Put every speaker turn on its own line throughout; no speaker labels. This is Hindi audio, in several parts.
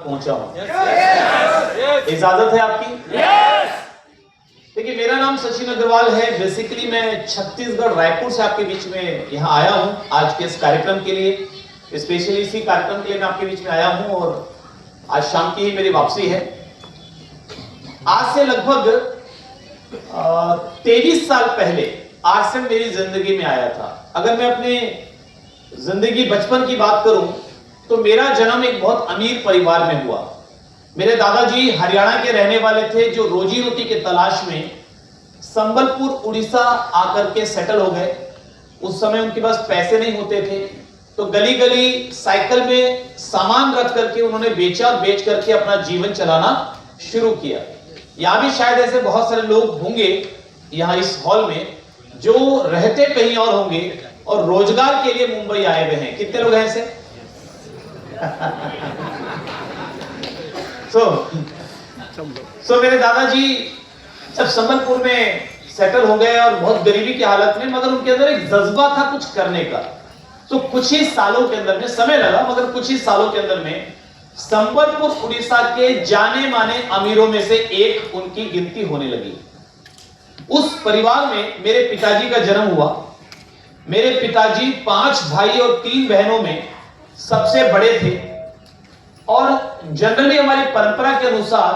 पहुंचा हूं। इजाजत है आपकी? देखिए, मेरा नाम सचिन अग्रवाल है। बेसिकली मैं छत्तीसगढ़ रायपुर से आपके बीच में यहाँ आया हूँ आज के इस कार्यक्रम के लिए। स्पेशली इसी कार्यक्रम के लिए मैं आपके बीच में आया हूँ और आज शाम की ही मेरी वापसी है। आज से लगभग 23 साल पहले आरएसएम मेरी जिंदगी में आया था। अगर मैं अपने जिंदगी बचपन की बात करूं तो मेरा जन्म एक बहुत अमीर परिवार में हुआ। मेरे दादाजी हरियाणा के रहने वाले थे जो रोजी रोटी के तलाश में संबलपुर उड़ीसा आकर के सेटल हो गए। उस समय उनके पास पैसे नहीं होते थे तो गली गली साइकिल में सामान रख करके उन्होंने बेच करके अपना जीवन चलाना शुरू किया। यहां भी शायद ऐसे बहुत सारे लोग होंगे यहां इस हॉल में जो रहते कहीं और होंगे और रोजगार के लिए मुंबई आए हुए हैं। कितने लोग हैं ऐसे? मेरे दादाजी जब संबलपुर में सेटल हो गए और बहुत गरीबी की हालत में, मगर उनके अंदर एक जज्बा था कुछ करने का। तो कुछ ही सालों के अंदर में, समय लगा मगर कुछ ही सालों के अंदर में संबलपुर उड़ीसा के जाने माने अमीरों में से एक उनकी गिनती होने लगी। उस परिवार में मेरे पिताजी का जन्म हुआ। मेरे पिताजी 5 भाई और 3 बहनों में सबसे बड़े थे और जनरली हमारी परंपरा के अनुसार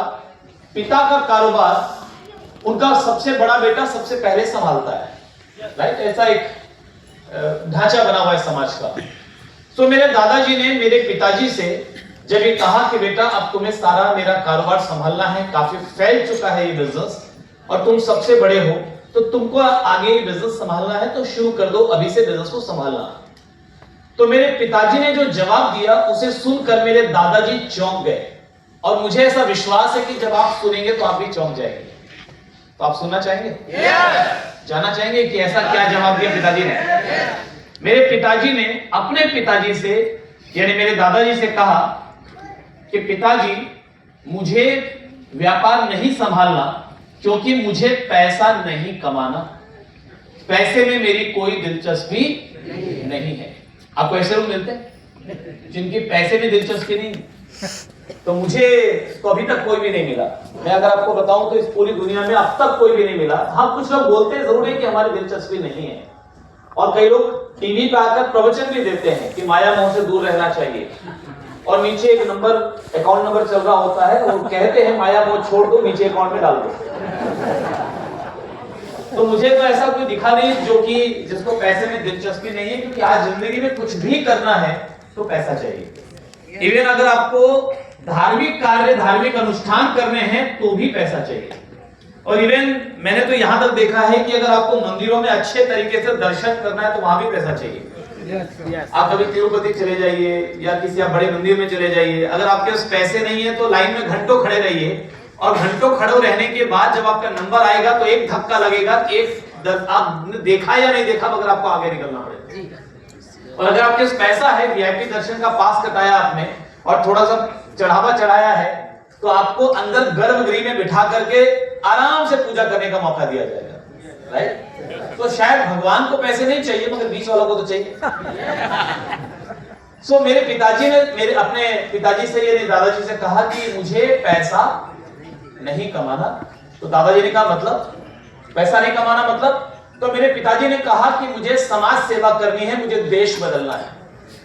पिता का कारोबार उनका सबसे बड़ा बेटा सबसे पहले संभालता है। राइट? ऐसा एक ढांचा बना हुआ है समाज का। तो मेरे दादाजी ने मेरे पिताजी से जब ये कहा कि बेटा अब तुम्हें सारा मेरा कारोबार संभालना है, काफी फैल चुका है ये बिजनेस और तुम सबसे बड़े हो तो तुमको आगे ये बिजनेस संभालना है तो शुरू कर दो, अभी से बिजनेस को संभालना। तो मेरे पिताजी ने जो जवाब दिया उसे सुनकर मेरे दादाजी चौंक गए और मुझे ऐसा विश्वास है कि जब आप सुनेंगे तो आप भी चौंक जाएंगे। तो आप सुनना चाहेंगे? जानना चाहेंगे कि ऐसा क्या जवाब दिया पिताजी ने? मेरे पिताजी ने अपने पिताजी से यानी मेरे दादाजी से कहा कि पिताजी मुझे व्यापार नहीं संभालना क्योंकि मुझे पैसा नहीं कमाना, पैसे में मेरी कोई दिलचस्पी नहीं है। आपको ऐसे लोग मिलते हैं जिनकी पैसे में दिलचस्पी नहीं? तो मुझे तो अभी तक कोई भी नहीं मिला। मैं अगर आपको बताऊं तो इस पूरी दुनिया में अब तक कोई भी नहीं मिला। हाँ, कुछ लोग बोलते हैं जरूर है कि हमारी दिलचस्पी नहीं है और कई लोग टीवी पे आकर प्रवचन भी देते हैं कि माया मोह से दूर रहना चाहिए और नीचे एक नंबर अकाउंट नंबर चल रहा होता है और कहते हैं माया मोह छोड़ दो, नीचे अकाउंट में डाल दो। तो मुझे तो ऐसा कोई दिखा नहीं जो कि जिसको पैसे में दिलचस्पी नहीं है, क्योंकि आज जिंदगी में कुछ भी करना है तो पैसा चाहिए। इवन अगर आपको धार्मिक कार्य धार्मिक अनुष्ठान करने हैं तो भी पैसा चाहिए। और इवन मैंने तो यहां तक देखा है कि अगर आपको मंदिरों में अच्छे तरीके से दर्शन करना है तो वहां भी पैसा चाहिए। आप कभी तिरुपति चले जाइए या किसी आप बड़े मंदिर में चले जाइए, अगर आपके पास पैसे नहीं है तो लाइन में घंटों खड़े रहिए और घंटों खड़े रहने के बाद जब आपका नंबर आएगा तो एक धक्का लगेगा, आपने देखा या नहीं देखा मगर आपको आगे निकलना पड़ेगा। और अगर आपके पास पैसा है, वीआईपी दर्शन का पास कटाया आपने और थोड़ा सा चढ़ावा चढ़ाया है तो आपको अंदर गर्भगृह में बिठा करके आराम से पूजा करने का मौका दिया जाएगा। राइट? तो शायद भगवान को पैसे नहीं चाहिए मगर बीच वालों को तो चाहिए। मेरे पिताजी ने मेरे अपने पिताजी से यानी दादाजी से कहा कि मुझे पैसा नहीं कमाना। तो दादाजी ने कहा मतलब पैसा नहीं कमाना मतलब? तो मेरे पिताजी ने कहा कि मुझे समाज सेवा करनी है, मुझे देश बदलना है,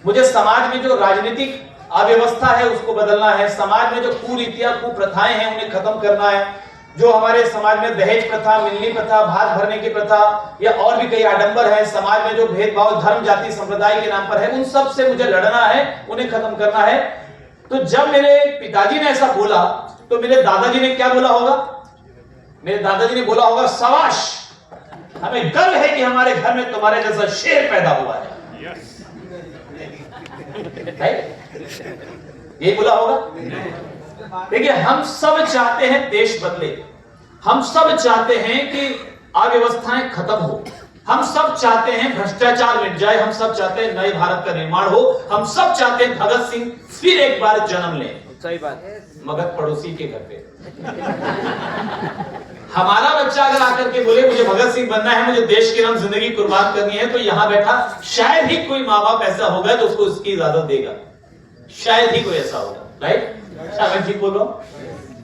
मुझे समाज में जो राजनीतिक अव्यवस्था है उसको बदलना है, समाज में जो कुरीतियां कुप्रथाएं हैं उन्हें खत्म करना है, जो हमारे समाज में दहेज प्रथा, मिलनी प्रथा, भात भरने की प्रथा या और भी कई आडंबर है, समाज में जो भेदभाव धर्म जाति संप्रदाय के नाम पर है, उन सब से मुझे लड़ना है, उन्हें खत्म करना है। तो जब मेरे पिताजी ने ऐसा बोला तो मेरे दादाजी ने क्या बोला होगा? मेरे दादाजी ने बोला होगा, शाबाश, हमें गर्व है कि हमारे घर में तुम्हारे जैसा शेर पैदा हुआ है। ये बोला होगा। देखिए, हम सब चाहते हैं देश बदले, हम सब चाहते हैं कि अव्यवस्थाएं खत्म हो, हम सब चाहते हैं भ्रष्टाचार मिट जाए, हम सब चाहते हैं नए भारत का निर्माण हो, हम सब चाहते हैं भगत सिंह फिर एक बार जन्म लें। सही बात है, मगर पड़ोसी के घर पे हमारा बच्चा अगर आकर के बोले मुझे भगत सिंह बनना है, मुझे देश के नाम जिंदगी कुर्बान करनी है, तो यहां बैठा शायद ही कोई माँ बाप ऐसा होगा तो उसको उसकी इजाजत देगा, शायद ही कोई ऐसा होगा। राइट? मैं ठीक बोल रहा हूं?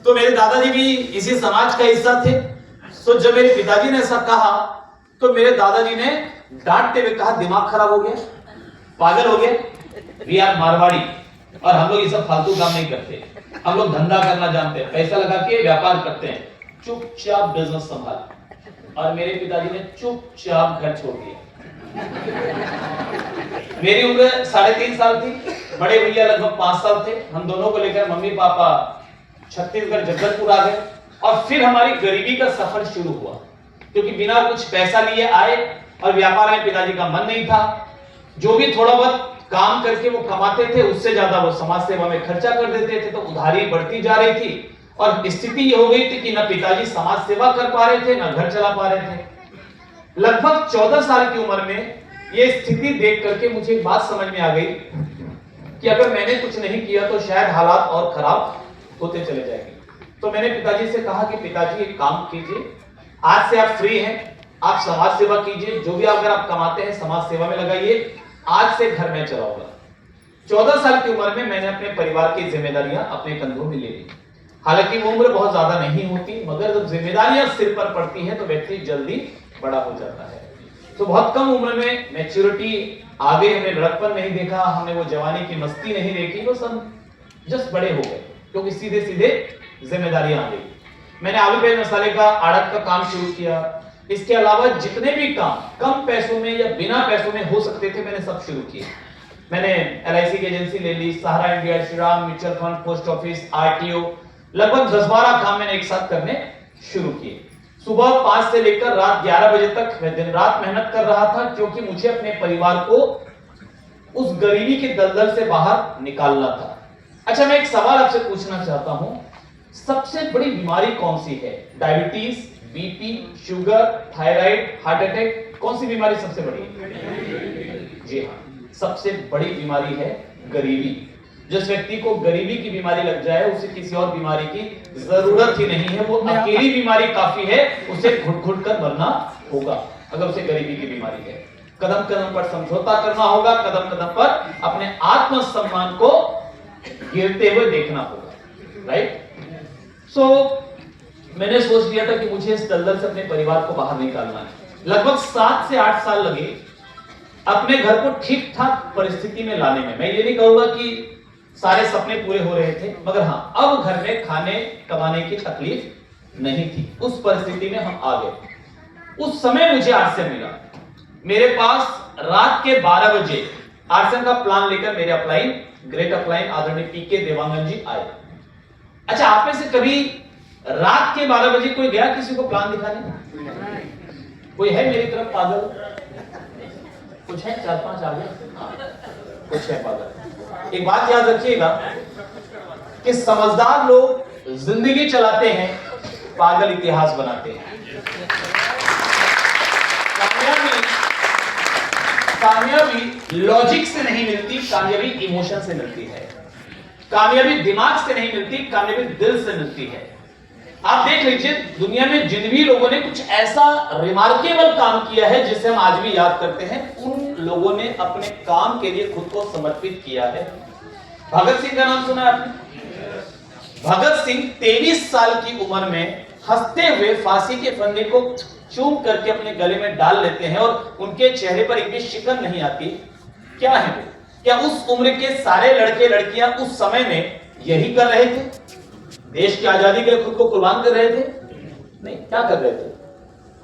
तो मेरे दादाजी भी इसी समाज का हिस्सा थे। तो जब मेरे पिताजी ने ऐसा कहा तो मेरे दादाजी ने डांटते हुए कहा, दिमाग खराब हो गया, पागल हो गया, वी आर मारवाड़ी और हम लोग ये सब फालतू काम नहीं करते, हम लोग धंधा करना जानते हैं, पैसा लगा के व्यापार करते हैं, चुपचाप बिजनेस संभाल। और मेरे पिताजी ने चुपचाप घर छोड़ दिया। मेरी उम्र 3.5 साल थी, बड़े भैया लगभग 5 साल थे। हम दोनों को लेकर मम्मी पापा छत्तीसगढ़ जगदलपुर आ गए और फिर हमारी गरीबी का सफर शुरू हुआ, क्योंकि बिना कुछ पैसा लिए आए और व्यापार में पिताजी का मन नहीं था। जो भी थोड़ा बहुत काम करके वो कमाते थे उससे ज्यादा वो समाज सेवा में खर्चा कर देते थे, तो उधारी बढ़ती जा रही थी और स्थिति ये हो गई थी कि न पिताजी समाज सेवा कर पा रहे थे, न घर चला पा रहे थे। लगभग 14 साल की उम्र में ये स्थिति देख करके मुझे एक बात समझ में आ गई कि अगर मैंने कुछ नहीं किया तो शायद हालात और खराब होते चले जाएंगे। तो मैंने पिताजी से कहा कि पिताजी एक काम कीजिए, आज से आप फ्री हैं, आप समाज सेवा कीजिए, जो भी अगर आप कमाते हैं समाज सेवा में लगाइए, आज से घर में चलाऊंगा। 14 साल की उम्र में मैंने अपने परिवार की जिम्मेदारियां अपने कंधों में ले ली। हालांकि वो उम्र बहुत ज्यादा नहीं होती, मगर जब जिम्मेदारियां सिर पर पड़ती हैं तो व्यक्ति जल्दी बड़ा हो जाता है। तो बहुत कम उम्र में मैच्योरिटी आ गई, हमने लड़कपन नहीं देखा, हमने वो जवानी की मस्ती नहीं देखी, वो सब जस्ट बड़े हो गए क्योंकि सीधे सीधे जिम्मेदारियां आ गई। मैंने आलू प्याज मसाले का आड़त का काम शुरू किया। इसके अलावा जितने भी काम कम पैसों में या बिना पैसों में हो सकते थे मैंने सब शुरू किए। मैंने LIC की एजेंसी ले ली, Sahara India, Shriram mutual fund, post office, RTO, लगभग 10-12 काम मैंने एक साथ करने शुरू किए। सुबह 5 से लेकर रात 11 बजे तक मैं दिन रात मेहनत कर रहा था, क्योंकि मुझे अपने परिवार को उस गरीबी के दलदल से बाहर निकालना था। अच्छा, मैं एक सवाल आपसे पूछना चाहता हूं, सबसे बड़ी बीमारी कौन सी है? Diabetes, BP, sugar, thyroid, heart attack, कौन सी बीमारी सबसे बड़ी है? जी हाँ, सबसे बड़ी बीमारी है गरीबी। जिस व्यक्ति को गरीबी की बीमारी लग जाए उसे किसी और बीमारी की जरूरत ही नहीं है, वो अकेली बीमारी काफी है, उसे घुट घुट कर मरना होगा अगर उसे गरीबी की बीमारी है। कदम कदम पर समझौता करना होगा, कदम कदम पर अपने आत्मसम्मान को गिरते हुए देखना होगा, राइट? सो मैंने सोच लिया था कि मुझे इस दलदल से अपने परिवार को बाहर निकालना है। लगभग 7 से 8 साल लगे अपने घर को ठीक ठाक परिस्थिति में लाने में। मैं ये नहीं कहूंगा कि सारे सपने पूरे हो रहे थे, मगर हाँ, अब घर में खाने कमाने की तकलीफ नहीं थी। उस परिस्थिति में हम आ गए। उस समय मुझे आरसीएम मिला। मेरे पास रात के 12 बजे आरसीएम का प्लान लेकर मेरे अपलाइन, ग्रेट अपलाइन आदरणीय PK देवांगन जी आए। अच्छा, आप में से कभी रात के 12 बजे कोई गया किसी को प्लान दिखाने? कोई है मेरी तरफ पागल? कुछ है? 4-5 आ गए, कुछ है पागल। एक बात याद रखिएगा कि समझदार लोग जिंदगी चलाते हैं, पागल इतिहास बनाते हैं। कामयाबी लॉजिक से नहीं मिलती, कामयाबी इमोशन से मिलती है। कामयाबी दिमाग से नहीं मिलती, कामयाबी दिल से मिलती है। आप देख लीजिए, दुनिया में जिन भी लोगों ने कुछ ऐसा रिमार्केबल काम किया है जिसे हम आज भी याद करते हैं, उन लोगों ने अपने काम के लिए खुद को समर्पित किया है। भगत सिंह का नाम सुना है आपने? भगत सिंह 23 साल की उम्र में हंसते हुए फांसी के फंदे को चूम करके अपने गले में डाल लेते हैं और उनके चेहरे पर एक भी शिकन नहीं आती। क्या है वो? क्या उस उम्र के सारे लड़के लड़कियां उस समय में यही कर रहे थे? देश की आजादी के लिए खुद को कुर्बान कर रहे थे? नहीं। क्या कर रहे थे?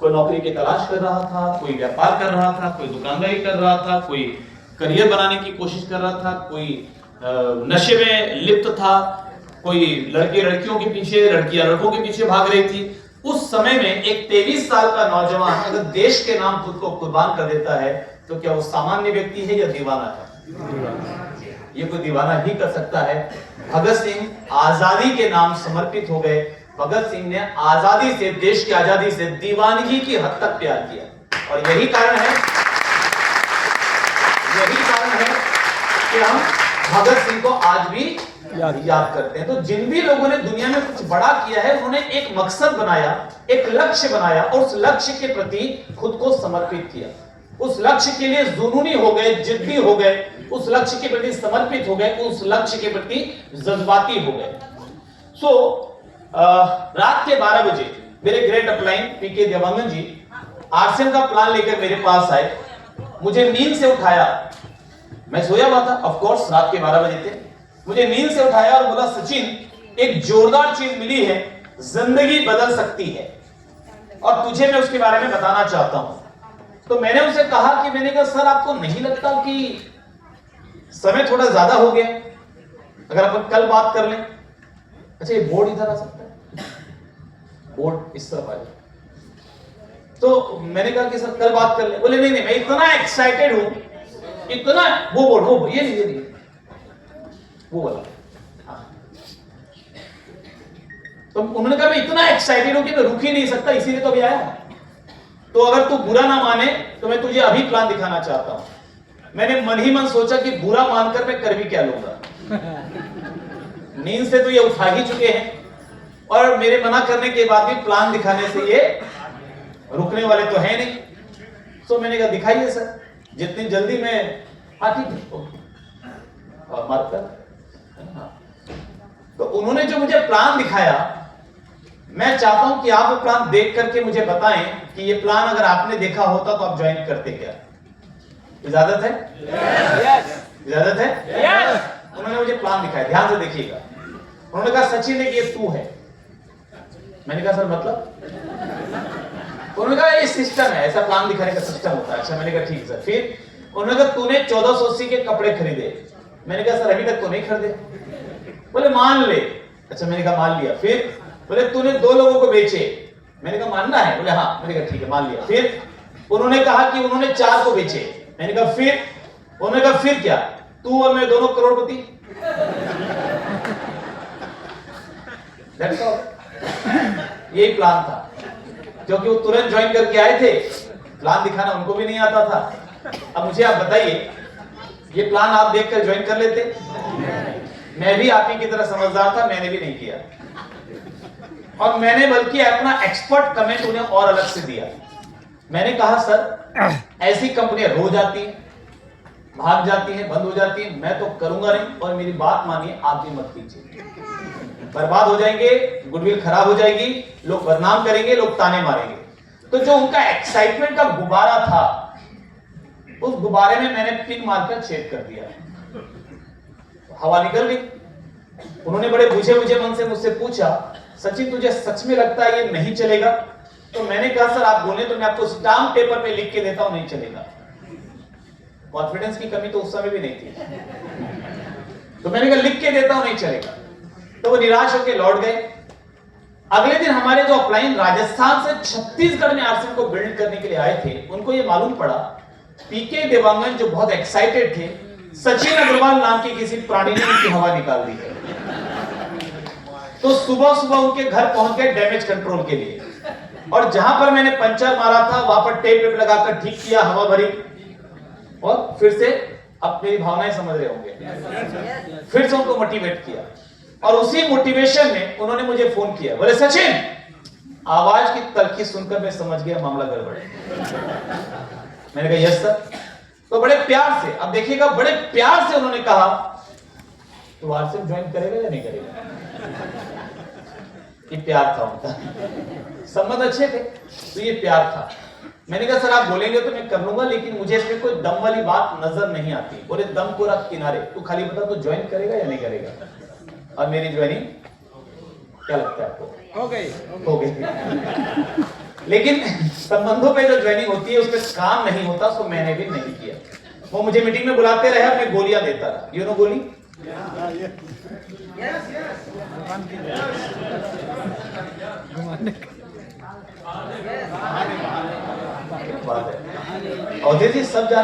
कोई नौकरी की तलाश कर रहा था, कोई व्यापार कर रहा था, कोई दुकानदारी कर रहा था, कोई करियर बनाने की कोशिश कर रहा था, कोई नशे में लिप्त था, कोई लड़के लड़कियों के पीछे, लड़कियां लड़कों के पीछे भाग रही थी। उस समय में एक 23 साल का नौजवान अगर देश के नाम खुद को कुर्बान कर देता है तो क्या वो सामान्य व्यक्ति है या दीवाना है? ये कोई दीवाना ही कर सकता है। भगत सिंह आजादी के नाम समर्पित हो गए। भगत सिंह ने आजादी से, देश की आजादी से दीवानगी की हद तक प्यार किया और यही कारण है कि हम भगत सिंह को आज भी याद करते हैं। तो जिन भी लोगों ने दुनिया में कुछ बड़ा किया है, उन्होंने एक मकसद बनाया, एक लक्ष्य बनाया और उस लक्ष्य के प्रति खुद को समर्पित किया। उस लक्ष्य के लिए जुनूनी हो गए, जिद्दी हो गए, उस लक्ष्य के प्रति समर्पित हो गए, उस लक्ष्य के प्रति जज्बाती हो गए। सो रात के 12 बजे मेरे ग्रेट अपलाइन पीके देवांगन जी आरसीएम का प्लान लेकर मेरे पास आए, मुझे नींद से उठाया, मैं सोया हुआ था, ऑफ कोर्स रात के 12 बजे थे, मुझे नींद से उठाया और बोला सचिन एक जोरदार चीज मिली है, जिंदगी बदल सकती है और तुझे मैं उसके बारे में बताना चाहता हूं। तो मैंने उसे कहा कि मैंने कहा सर आपको नहीं लगता कि समय थोड़ा ज्यादा हो गया, अगर अपन कल बात कर लें? अच्छा ये बोर्ड इधर आ सकता है, बोर्ड इस तरफ आ जाए। तो मैंने कहा कि सर कल बात कर ले। बोले नहीं नहीं मैं इतना एक्साइटेड हूं, इतना, वो बोर्ड वो ये नहीं वो वाला। हाँ। तो उन्होंने कहा मैं इतना एक्साइटेड हूं कि मैं रुक ही नहीं सकता, इसीलिए तो अभी आया। तो अगर तू बुरा ना माने तो मैं तुझे अभी प्लान दिखाना चाहता हूं। मैंने मन ही मन सोचा कि बुरा मानकर मैं कर भी क्या लूंगा, नींद से तो ये उठा ही चुके हैं और मेरे मना करने के बाद भी प्लान दिखाने से ये रुकने वाले तो है नहीं। तो मैंने कहा दिखाइए सर, जितनी जल्दी मैं, हाँ ठीक है और मारकर। तो उन्होंने जो मुझे प्लान दिखाया, मैं चाहता हूं कि आप वो प्लान देख करके मुझे बताएं कि ये प्लान अगर आपने देखा होता तो आप ज्वाइन करते क्या? इजाजत है? इजाजत है? उन्होंने मुझे प्लान दिखाया, ध्यान से देखिएगा। उन्होंने कहा सचिन ने ये तू है। मैंने कहा सर मतलब? उन्होंने कहा ये सिस्टम है, ऐसा प्लान दिखाने का सिस्टम होता है। अच्छा मैंने कहा ठीक सर। फिर उन्होंने कहा तूने 1480 के कपड़े खरीदे। मैंने कहा सर अभी तक तो नहीं खरीदे। बोले मान ले। अच्छा मैंने कहा मान लिया। फिर बोले तूने 2 लोगों को बेचे। मैंने कहा मानना है? बोले हाँ। मैंने कहा ठीक है मान लिया। फिर उन्होंने कहा कि उन्होंने 4 को बेचे। मैंने कहा फिर? उन्होंने कहा फिर क्या, तू और मैं दोनों करोड़पति। यही प्लान था, क्योंकि वो तुरंत ज्वाइन करके आए थे, प्लान दिखाना उनको भी नहीं आता था। अब मुझे आप बताइए ये प्लान आप देखकर ज्वाइन कर लेते? मैं भी आप ही की तरह समझदार था, मैंने भी नहीं किया। और मैंने बल्कि अपना एक्सपर्ट कमेंट उन्हें और अलग से दिया। मैंने कहा सर ऐसी कंपनियां रोज आती हैं, भाग जाती हैं, बंद हो जाती हैं, मैं तो करूंगा नहीं। और मेरी बात मानिए, आप भी मत कीजिए, बर्बाद हो जाएंगे, गुडविल खराब हो जाएगी, लोग बदनाम करेंगे, लोग ताने मारेंगे। तो जो उनका एक्साइटमेंट का गुब्बारा था, उस गुब्बारे में मैंने पिन मारकर छेद कर दिया, हवा निकल गई। उन्होंने बड़े बुझे बुझे मन से मुझसे पूछा सचिन तुझे सच में लगता है ये नहीं चलेगा? तो मैंने कहा सर आप बोले तो मैं आपको स्टाम्प पेपर पे लिख के देता हूं नहीं चलेगा। कॉन्फिडेंस की कमी तो उस समय भी नहीं थी। तो मैंने कहा लिख के देता हूं नहीं चलेगा। तो वो निराश होकर लौट गए। अगले दिन हमारे जो अपलाइन राजस्थान से छत्तीसगढ़ में आरसीएम को बिल्ड करने के लिए आए थे, उनको ये मालूम पड़ा पीके देवांगन जो बहुत एक्साइटेड थे, सचिन अग्रवाल नाम के किसी प्राणी ने उनकी हवा निकाल दी है। तो सुबह सुबह उनके घर पहुंच गए डैमेज कंट्रोल के लिए, और जहां पर मैंने पंचर मारा था वहां पर टेप वेप लगाकर ठीक किया, हवा भरी, और फिर से अब मेरी भावनाएं समझ रहे होंगे, फिर से उनको मोटिवेट किया। और उसी मोटिवेशन में उन्होंने मुझे फोन किया, बोले सचिन आवाज की तलखी सुनकर मैं समझ गया मामला गड़बड़ है। मैंने कहा यस सर। तो बड़े प्यार से, अब देखिएगा बड़े प्यार से उन्होंने कहा तो आरसीएम ज्वाइन करेगा या नहीं करेगा? ये प्यार था उनका, संबंध अच्छे थे तो ये प्यार था। मैंने कहा सर आप बोलेंगे तो मैं कर लूंगा, लेकिन मुझे इसमें कोई दम वाली बात नजर नहीं आती। बोले दम को रख किनारे, तू खाली बता तू ज्वाइन करेगा या नहीं करेगा? और मेरी ज्वाइनिंग क्या लगता है आपको? हो गई। लेकिन संबंधों पे जो ज्वाइनिंग होती है उसमें काम नहीं होता, तो मैंने भी नहीं किया। वो मुझे मीटिंग में बुलाते रहे, मैं गोलियां देता रहा। यू नो गोली? बात है। और सब